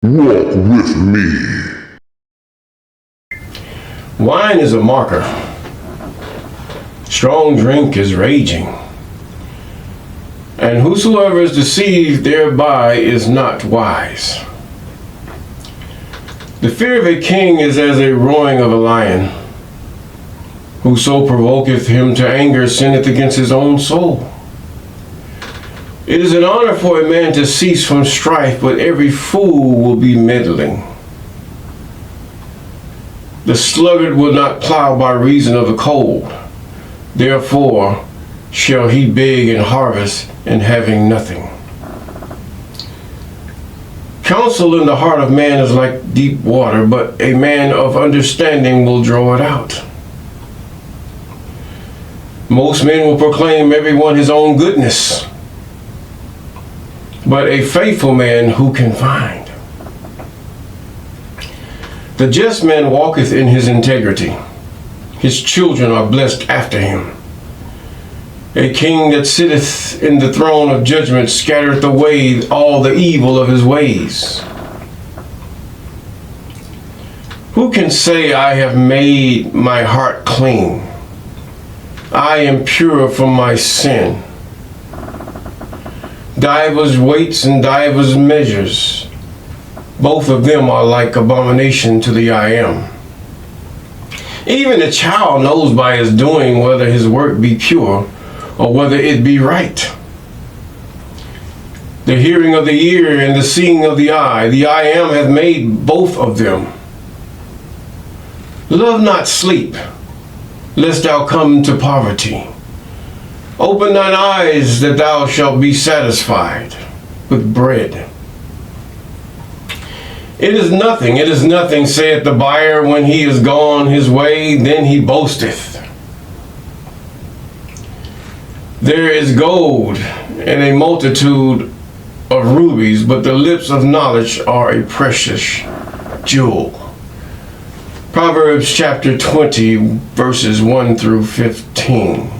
Walk with me. Wine is a marker. Strong drink is raging. And whosoever is deceived thereby is not wise. The fear of a king is as a roaring of a lion. Whoso provoketh him to anger sinneth against his own soul. It is an honor for a man to cease from strife, but every fool will be meddling. The sluggard will not plow by reason of the cold. Therefore shall he beg and harvest, and having nothing. Counsel in the heart of man is like deep water, but a man of understanding will draw it out. Most men will proclaim everyone his own goodness, but a faithful man who can find? The just man walketh in his integrity. His children are blessed after him. A king that sitteth in the throne of judgment scattereth away all the evil of his ways. Who can say, I have made my heart clean? I am pure from my sin. Divers weights and divers measures, both of them are like abomination to the I am. Even a child knows by his doing whether his work be pure or whether it be right. The hearing of the ear and the seeing of the I am hath made both of them. Love not sleep, lest thou come to poverty. Open thine eyes that thou shalt be satisfied with bread. It is nothing, saith the buyer, when he is gone his way, then he boasteth. There is gold and a multitude of rubies, but the lips of knowledge are a precious jewel. Proverbs chapter 20, verses 1 through 15.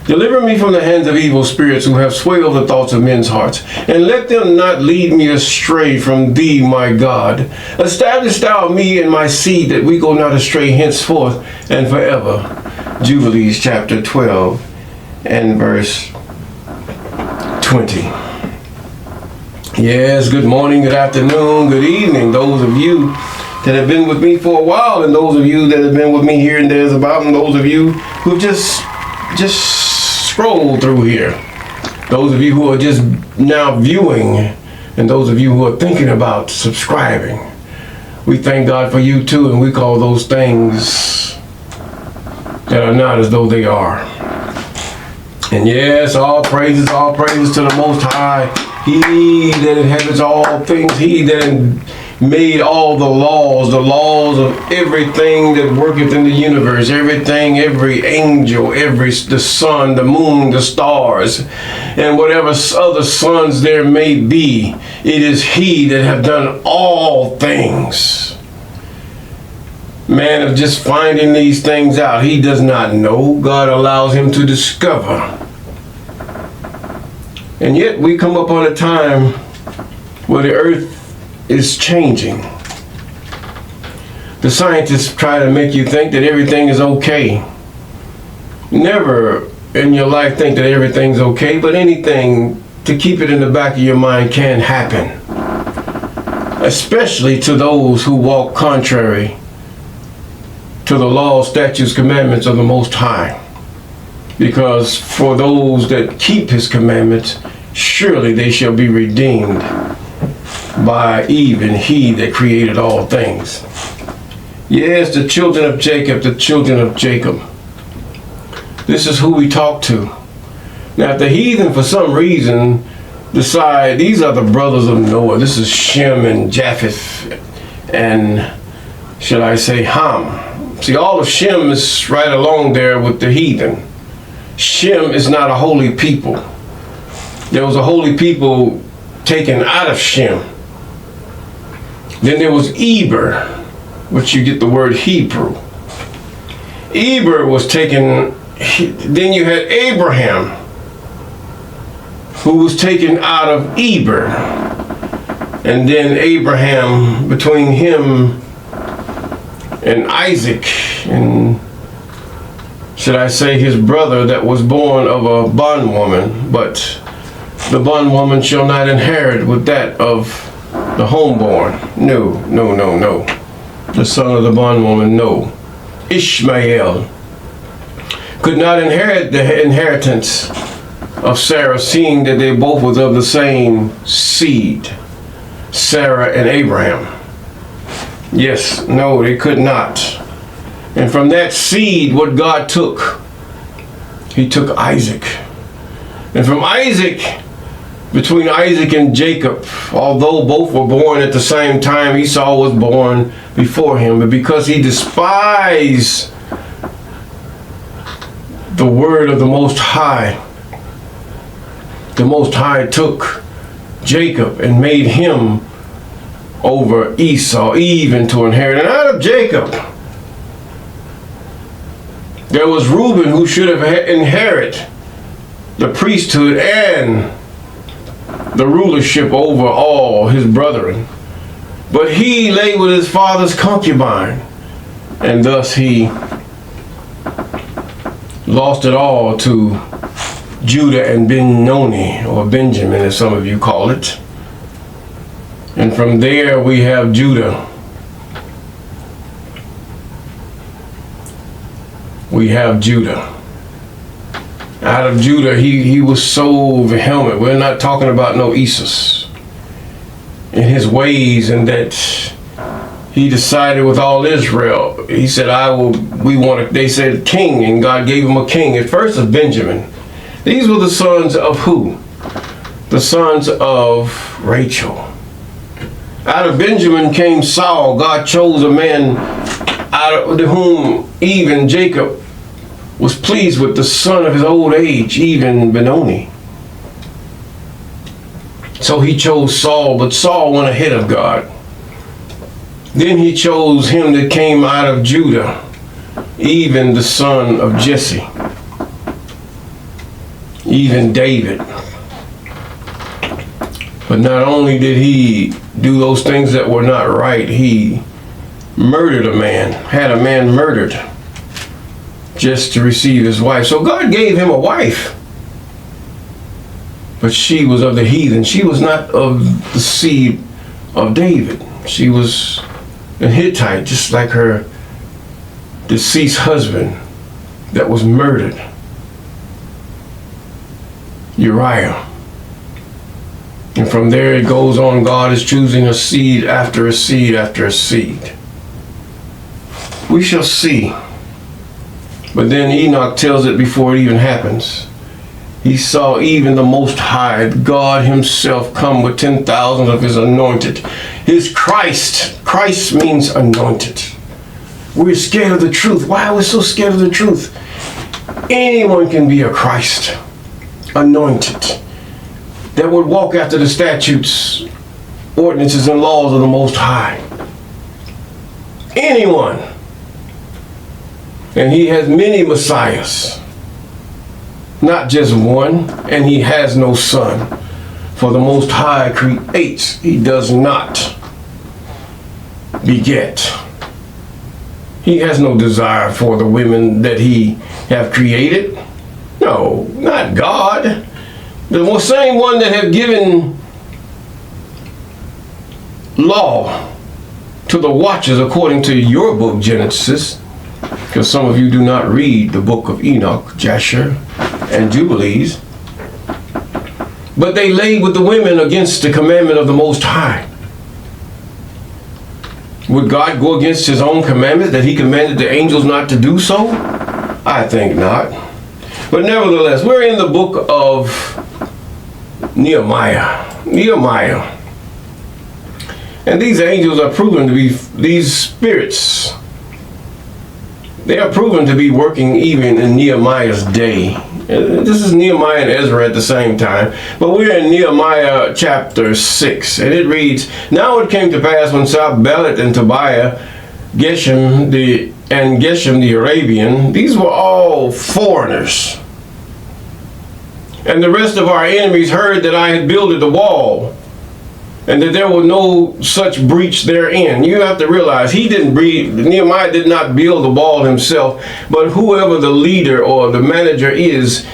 Deliver me from the hands of evil spirits who have swayed the thoughts of men's hearts, and let them not lead me astray from thee, my God. Establish thou me and my seed, that we go not astray henceforth and forever. Jubilees chapter 12 and verse 20. Yes, good morning, good afternoon, good evening, those of you that have been with me for a while, and those of you that have been with me here and there's about, and those of you who've just scroll through here. Those of you who are just now viewing, and those of you who are thinking about subscribing, we thank God for you too, and we call those things that are not as though they are. And yes, all praises to the Most High, He that inhabits all things, He that made all the laws of everything that worketh in the universe, everything, every angel, the sun, the moon, the stars, and whatever other suns there may be. It is He that have done all things. Man is just finding these things out. He does not know. God allows him to discover. And yet we come upon a time where the earth is changing. The scientists try to make you think that everything is okay. Never in your life think that everything's okay, but anything to keep it in the back of your mind can happen. Especially to those who walk contrary to the laws, statutes, commandments of the Most High. Because for those that keep His commandments, surely they shall be redeemed by even He that created all things. Yes, the children of Jacob, This is who we talk to. Now, if the heathen, for some reason, decide these are the brothers of Noah, this is Shem and Japheth, and should I say Ham. See, all of Shem is right along there with the heathen. Shem is not a holy people. There was a holy people taken out of Shem. Then there was Eber, which you get the word Hebrew. Eber was taken, then you had Abraham, who was taken out of Eber. And then Abraham, between him and Isaac, and should I say his brother that was born of a bondwoman, but the bondwoman shall not inherit with that of the homeborn. No, no, no, no. The son of the bondwoman, no. Ishmael could not inherit the inheritance of Sarah, seeing that they both was of the same seed, Sarah and Abraham. Yes, no, they could not. And from that seed, what God took, he took Isaac. And from Isaac, between Isaac and Jacob, although both were born at the same time, Esau was born before him. But because he despised the word of the Most High took Jacob and made him over Esau, even to inherit. And out of Jacob, there was Reuben, who should have inherited the priesthood and the rulership over all his brethren. But he lay with his father's concubine, and thus he lost it all to Judah and Benoni, or Benjamin as some of you call it. And from there we have Judah. We have Judah. Out of Judah, he was so vehement. We're not talking about no Esau in his ways, and that he decided with all Israel. He said, they said king, and God gave him a king. At first of Benjamin. These were the sons of who? The sons of Rachel. Out of Benjamin came Saul. God chose a man out of whom even Jacob was pleased with, the son of his old age, even Benoni. So he chose Saul, but Saul went ahead of God. Then he chose him that came out of Judah, even the son of Jesse, even David. But not only did he do those things that were not right, he murdered a man, had a man murdered just to receive his wife. So God gave him a wife, but she was of the heathen. She was not of the seed of David. She was a Hittite, just like her deceased husband that was murdered, Uriah. And from there it goes on. God is choosing a seed after a seed after a seed. We shall see. But then Enoch tells it before it even happens. He saw even the Most High, God himself, come with 10,000 of his anointed. His Christ. Christ means anointed. We're scared of the truth. Why are we so scared of the truth? Anyone can be a Christ, anointed, that would walk after the statutes, ordinances, and laws of the Most High. Anyone. And he has many messiahs, not just one, and he has no son. For the Most High creates, he does not beget. He has no desire for the women that he have created. No, not God. The same one that have given law to the watchers according to your book, Genesis, because some of you do not read the book of Enoch, Jasher, and Jubilees. But they laid with the women against the commandment of the Most High. Would God go against his own commandment that he commanded the angels not to do so? I think not. But nevertheless, we're in the book of Nehemiah. And these angels are proven to be, these spirits, they are proven to be working even in Nehemiah's day. This is Nehemiah and Ezra at the same time. But we're in Nehemiah chapter 6. And it reads, Now it came to pass when Sanballat and Tobiah, Geshem the Arabian, these were all foreigners, and the rest of our enemies heard that I had builded the wall and that there was no such breach therein. You have to realize Nehemiah did not build the wall himself, but whoever the leader or the manager is,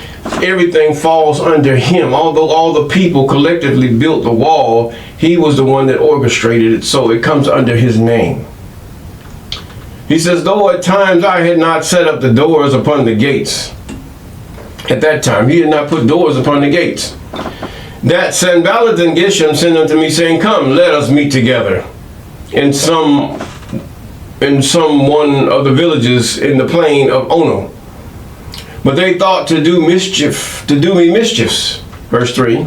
everything falls under him. Although all the people collectively built the wall, he was the one that orchestrated it, so it comes under his name. He says, though at times I had not set up the doors upon the gates. At that time, he had not put doors upon the gates. That Sanballat and Geshem sent unto me, saying, come, let us meet together in some one of the villages in the plain of Ono. But they thought to do me mischiefs. Verse 3.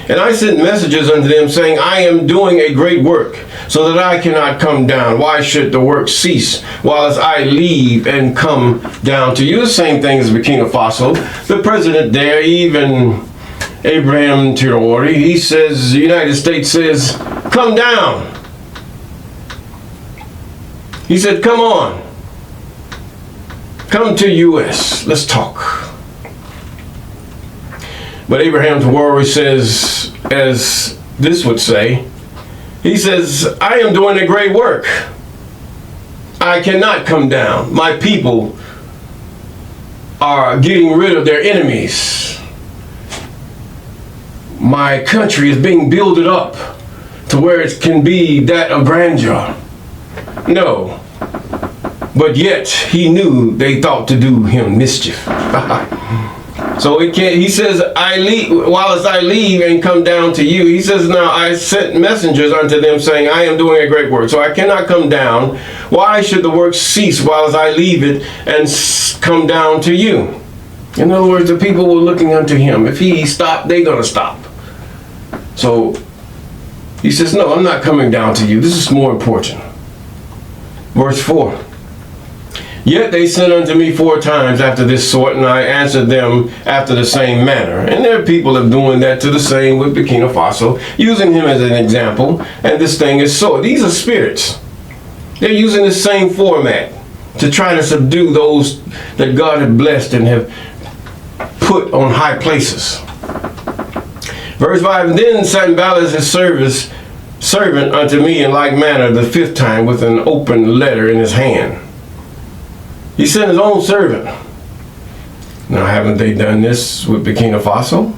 And I sent messages unto them, saying, I am doing a great work, so that I cannot come down. Why should the work cease, whilst I leave and come down to you? The same thing as Burkina Faso. The president there, even Abraham Traore, he says, the United States says, come down. He said, come on. Come to U.S. Let's talk. But Abraham Traore says, as this would say, he says, I am doing a great work. I cannot come down. My people are getting rid of their enemies. My country is being builded up to where it can be that of grandeur. No. But yet he knew they thought to do him mischief. So it can't. He says, I leave, whilst I leave and come down to you. He says, now I sent messengers unto them, saying, I am doing a great work, so I cannot come down. Why should the work cease whilst I leave it and come down to you? In other words, the people were looking unto him. If he stopped, they're going to stop. So he says, no, I'm not coming down to you. This is more important. Verse 4. Yet they sent unto me 4 times after this sort, and I answered them after the same manner. And there are people of doing that to the same with Burkina Faso, using him as an example. And this thing is so. These are spirits. They're using the same format to try to subdue those that God had blessed and have put on high places. Verse 5, and then Sanballat his servant unto me in like manner the 5th time with an open letter in his hand. He sent his own servant. Now, haven't they done this with Burkina Faso?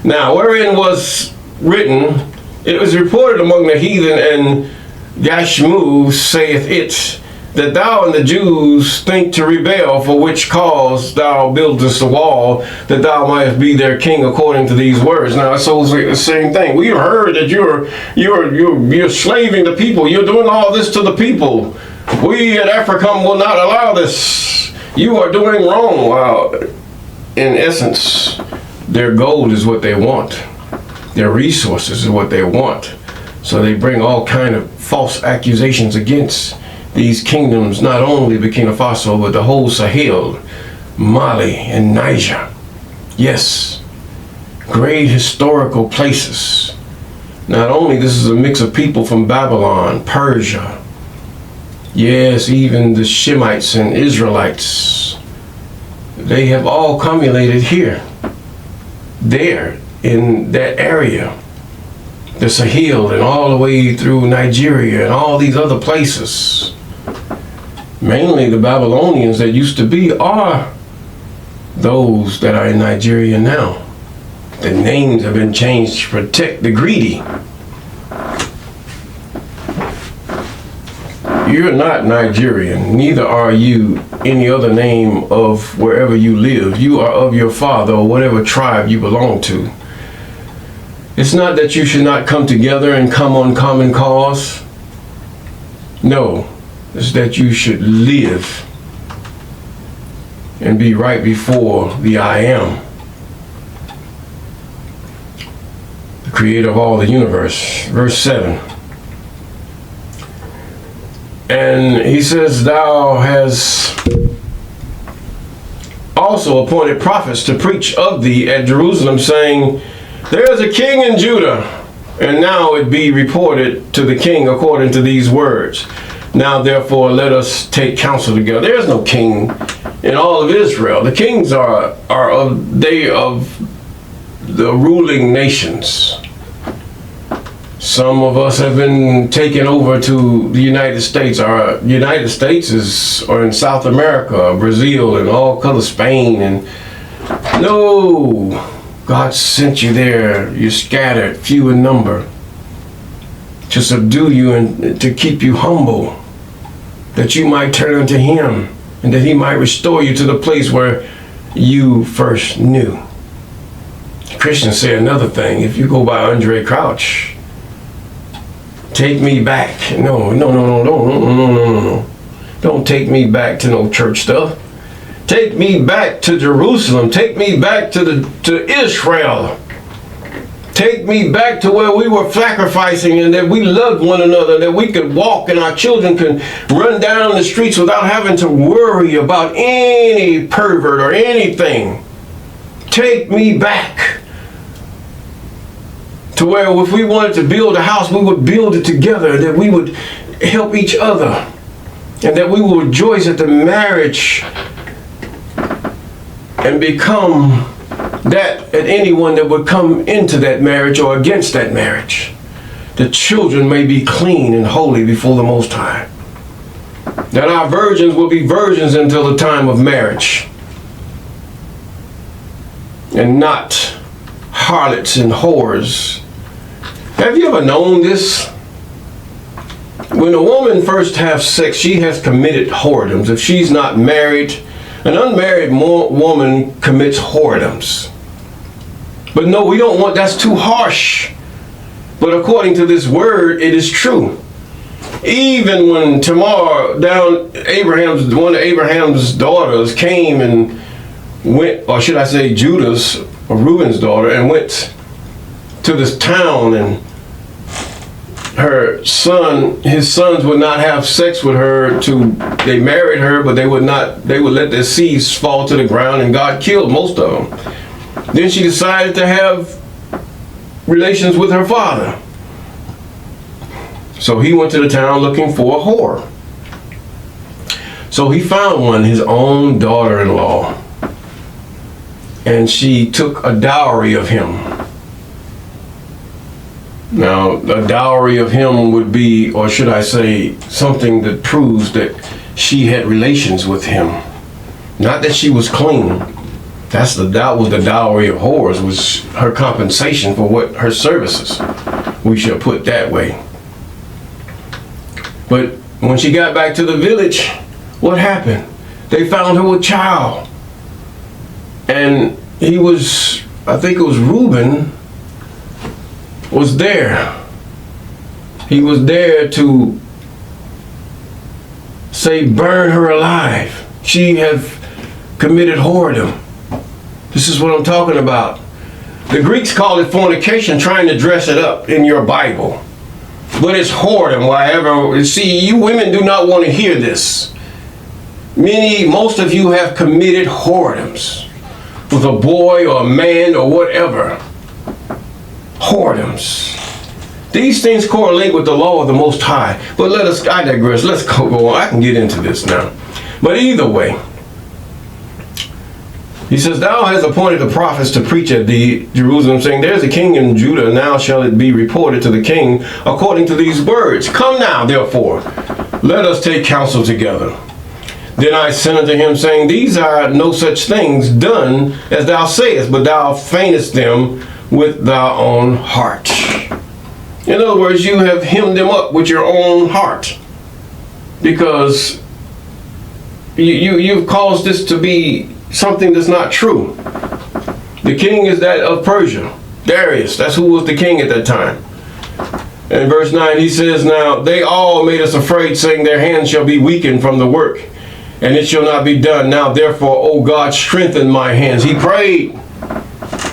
Now, wherein was written, it was reported among the heathen, and Gashmu saith it, that thou and the Jews think to rebel, for which cause thou buildest a wall, that thou mightest be their king according to these words. Now, so it's like the same thing. We heard that you're slaving the people. You're doing all this to the people. We at AFRICOM will not allow this. You are doing wrong. Well, in essence, their gold is what they want. Their resources is what they want. So they bring all kind of false accusations against these kingdoms, not only Burkina Faso, but the whole Sahel, Mali, and Niger. Yes, great historical places. Not only this is a mix of people from Babylon, Persia, yes, even the Shemites and Israelites, they have all cumulated here, there, in that area. The Sahel and all the way through Nigeria and all these other places. Mainly the Babylonians that used to be are those that are in Nigeria now. The names have been changed to protect the greedy. You're not Nigerian, neither are you any other name of wherever you live. You are of your father or whatever tribe you belong to. It's not that you should not come together and come on common cause. No, it's that you should live and be right before the I Am, the creator of all the universe. Verse 7. And he says, thou hast also appointed prophets to preach of thee at Jerusalem, saying, there is a king in Judah, and now it be reported to the king according to these words. Now therefore let us take counsel together. There is no king in all of Israel. The kings are of the ruling nations. Some of us have been taken over to the United States. Our United States are in South America, Brazil, and all colors, Spain. And no, God sent you there. You're scattered, few in number, to subdue you and to keep you humble, that you might turn unto Him and that He might restore you to the place where you first knew. Christians say another thing. If you go by Andre Crouch, take me back. No. Don't take me back to no church stuff. Take me back to Jerusalem. Take me back to Israel. Take me back to where we were sacrificing and that we loved one another, that we could walk and our children could run down the streets without having to worry about any pervert or anything. Take me back to where if we wanted to build a house, we would build it together, that we would help each other, and that we would rejoice at the marriage and become that at anyone that would come into that marriage or against that marriage. The children may be clean and holy before the Most High. That our virgins will be virgins until the time of marriage, and not harlots and whores. Have you ever known this? When a woman first has sex, she has committed whoredoms. If she's not married, an unmarried woman commits whoredoms. But no, we don't want, that's too harsh. But according to this word, it is true. Even when Tamar, one of Abraham's daughters came and went, or should I say Judah's or Reuben's daughter, and went to this town, and his sons would not have sex with her. They married her, but they would let their seeds fall to the ground, and God killed most of them. Then she decided to have relations with her father. So he went to the town looking for a whore. So he found one, his own daughter-in-law, and she took a dowry of him. Now, a dowry of him would be, or should I say, something that proves that she had relations with him. Not that she was clean. That was the dowry of whores, was her compensation for what her services. We shall put that way. But when she got back to the village, what happened? They found her with child. And I think it was Reuben, was there. He was there to say, burn her alive. She have committed whoredom. This is what I'm talking about. The Greeks call it fornication, trying to dress it up in your Bible. But it's whoredom. See, you women do not want to hear this. Most of you have committed whoredoms with a boy or a man or whatever. Whoredoms. These things correlate with the law of the Most High. But I digress. Let's go on. I can get into this now. But either way, he says, thou hast appointed the prophets to preach at thee, Jerusalem, saying, there's a king in Judah, now shall it be reported to the king according to these words. Come now, therefore, let us take counsel together. Then I sent unto him, saying, these are no such things done as thou sayest, but thou feignest them with thy own heart. In other words, you have hemmed them up with your own heart, because you've caused this to be something that's not true. The king is that of Persia, Darius. That's who was the king at that time. In verse 9 he says, now they all made us afraid, saying their hands shall be weakened from the work, and it shall not be done. Now therefore, O God, strengthen my hands. He prayed.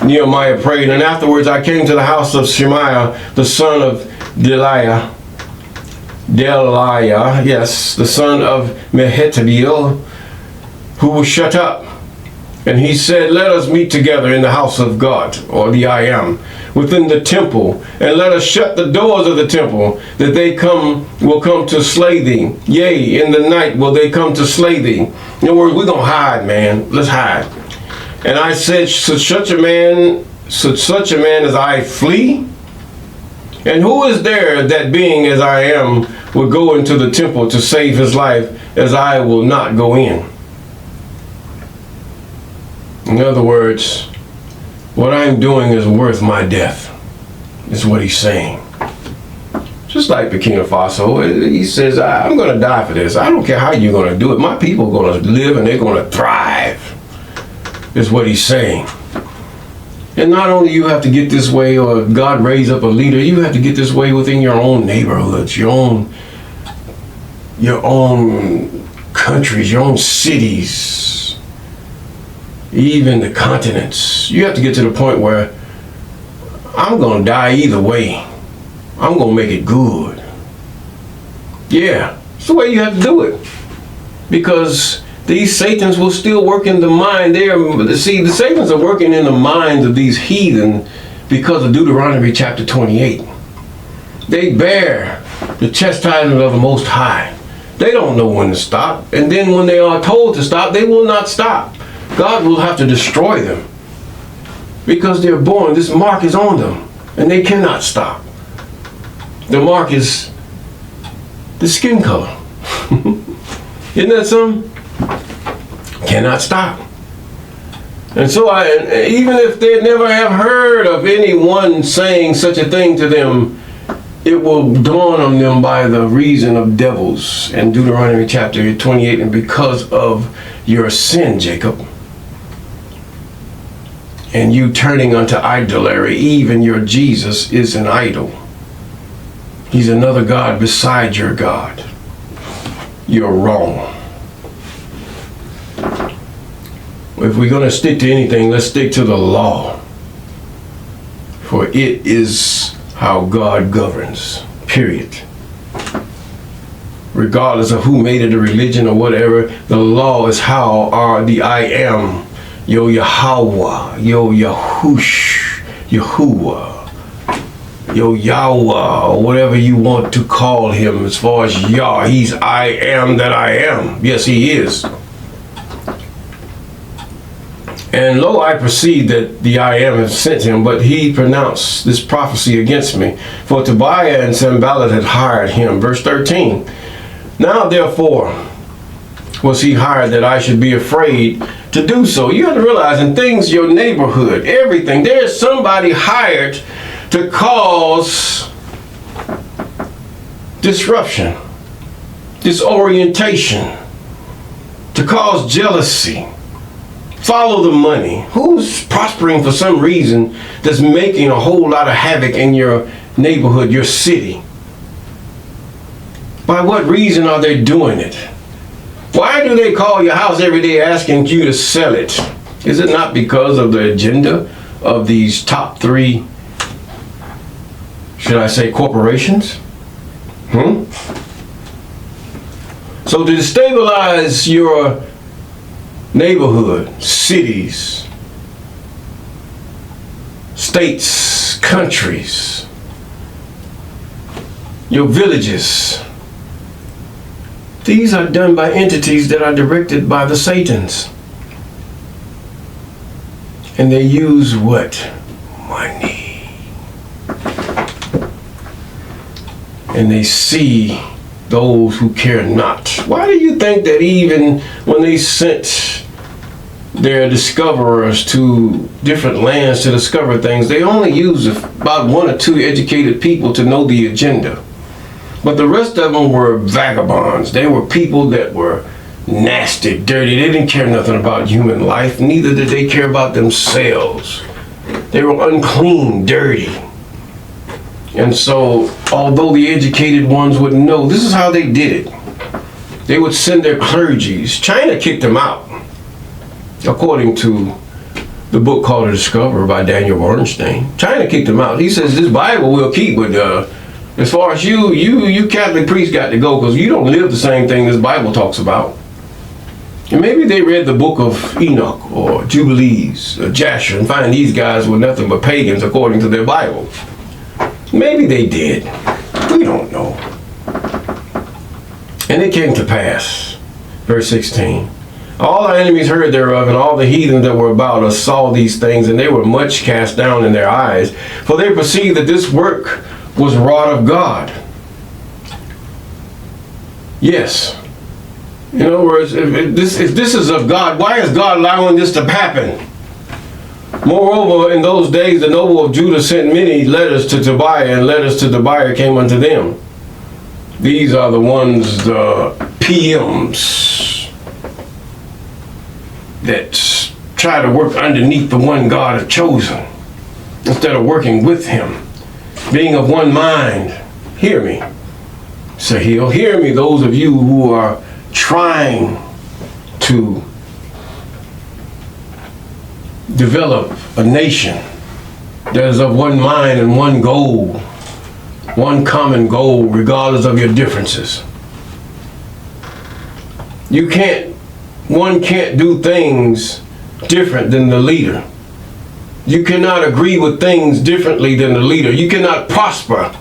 Nehemiah prayed, and afterwards I came to the house of Shemaiah, the son of Delaiah, yes, the son of Mehetabeel, who was shut up. And he said, let us meet together in the house of God, or the I Am, within the temple, and let us shut the doors of the temple, that they will come to slay thee. Yea, in the night will they come to slay thee. In other words, we're going to hide, man. Let's hide. And I said, should such a man as I flee? And who is there that being as I am would go into the temple to save his life as I will not go in? In other words, what I'm doing is worth my death, is what he's saying. Just like Burkina Faso, he says, I'm going to die for this. I don't care how you're going to do it. My people are going to live and they're going to thrive, is what he's saying. And not only you have to get this way, or God raise up a leader, you have to get this way within your own neighborhoods, your own countries, your own cities, even the continents. You have to get to the point where I'm going to die either way. I'm going to make it good. Yeah, it's the way you have to do it. Because these Satans will still work in the mind there. See, the Satans are working in the minds of these heathen because of Deuteronomy chapter 28. They bear the chastisement of the Most High. They don't know when to stop. And then when they are told to stop, they will not stop. God will have to destroy them. Because they're born, this mark is on them. And they cannot stop. The mark is the skin color. Isn't that something? Cannot stop. And so even if they never have heard of anyone saying such a thing to them, it will dawn on them by the reason of devils in Deuteronomy chapter 28, and because of your sin, Jacob, and you turning unto idolatry, even your Jesus is an idol. He's another God beside your God. You're wrong. If we're going to stick to anything, let's stick to the law. For it is how God governs. Period. Regardless of who made it a religion or whatever, the law is how the I am. Yo Yahweh, yo Yahush, Yahuwah, yo Yahweh, or whatever you want to call him. As far as Yah, he's I am that I am. Yes, he is. And lo, I perceive that the I am has sent him, but he pronounced this prophecy against me. For Tobiah and Sanballat had hired him. Verse 13. Now therefore was he hired that I should be afraid to do so. You have to realize in things, your neighborhood, everything, there's somebody hired to cause disruption, disorientation, to cause jealousy. Follow the money. Who's prospering for some reason that's making a whole lot of havoc in your neighborhood, your city? By what reason are they doing it? Why do they call your house every day asking you to sell it? Is it not because of the agenda of these top three, should I say, corporations? So to destabilize your neighborhood, cities, states, countries, your villages, these are done by entities that are directed by the Satans. And they use what? Money. And they see those who care not. Why do you think that even when they sent their discoverers to different lands to discover things, they only used about 1 or 2 educated people to know the agenda? But the rest of them were vagabonds. They were people that were nasty, dirty. They didn't care nothing about human life. Neither did they care about themselves. They were unclean, dirty. And so, although the educated ones wouldn't know, this is how they did it. They would send their clergies. China kicked them out, according to the book called The Discoverer by Daniel Bernstein. China kicked them out. He says, this Bible we'll keep, but as far as you Catholic priests got to go, because you don't live the same thing this Bible talks about. And maybe they read the book of Enoch or Jubilees or Jasher and find these guys were nothing but pagans according to their Bible. Maybe they did. We don't know. And it came to pass, verse 16. All our enemies heard thereof, and all the heathen that were about us saw these things, and they were much cast down in their eyes. For they perceived that this work was wrought of God. Yes. In other words, if this is of God, why is God allowing this to happen? Moreover, in those days, the noble of Judah sent many letters to Tobiah, and letters to Tobiah came unto them. These are the ones, the PMs, that try to work underneath the one God has chosen, instead of working with him, being of one mind. Hear me, say he'll hear me, those of you who are trying to develop a nation that is of one mind and one goal, one common goal, regardless of your differences. One can't do things different than the leader. You cannot agree with things differently than the leader. You cannot prosper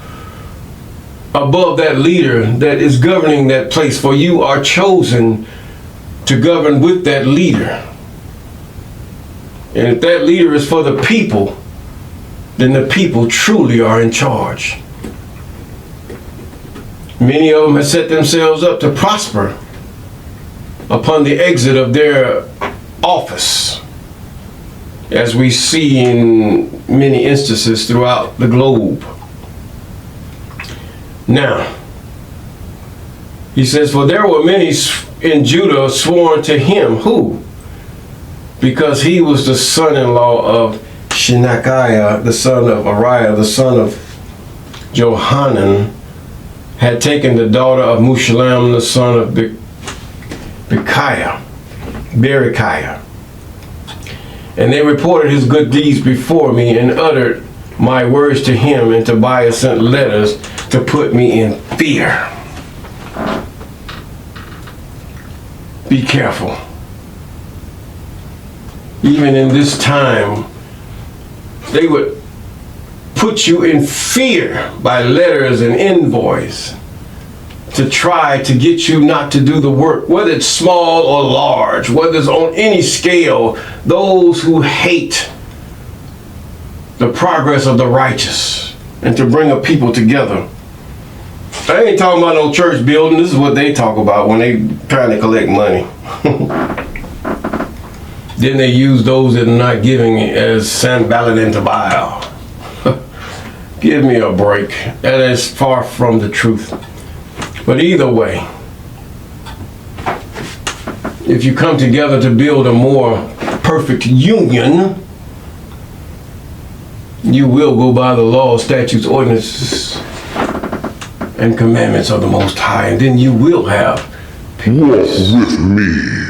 above that leader that is governing that place, for you are chosen to govern with that leader. And if that leader is for the people, then the people truly are in charge. Many of them have set themselves up to prosper upon the exit of their office, as we see in many instances throughout the globe. Now, he says, for there were many in Judah sworn to him. Who? Because he was the son-in-law of Shinakiah, the son of Ariah, the son of Johanan, had taken the daughter of Mushallam, the son of Berechiah. And they reported his good deeds before me and uttered my words to him, and Tobiah sent letters to put me in fear. Be careful. Even in this time, they would put you in fear by letters and invoice to try to get you not to do the work, whether it's small or large, whether it's on any scale. Those who hate the progress of the righteous and to bring a people together. I ain't talking about no church building. This is what they talk about when they trying to collect money. Then they use those that are not giving as Sanballat and Tobiah. Give me a break. That is far from the truth. But either way, if you come together to build a more perfect union, you will go by the law, statutes, ordinances, and commandments of the Most High, and then you will have peace. Walk with me.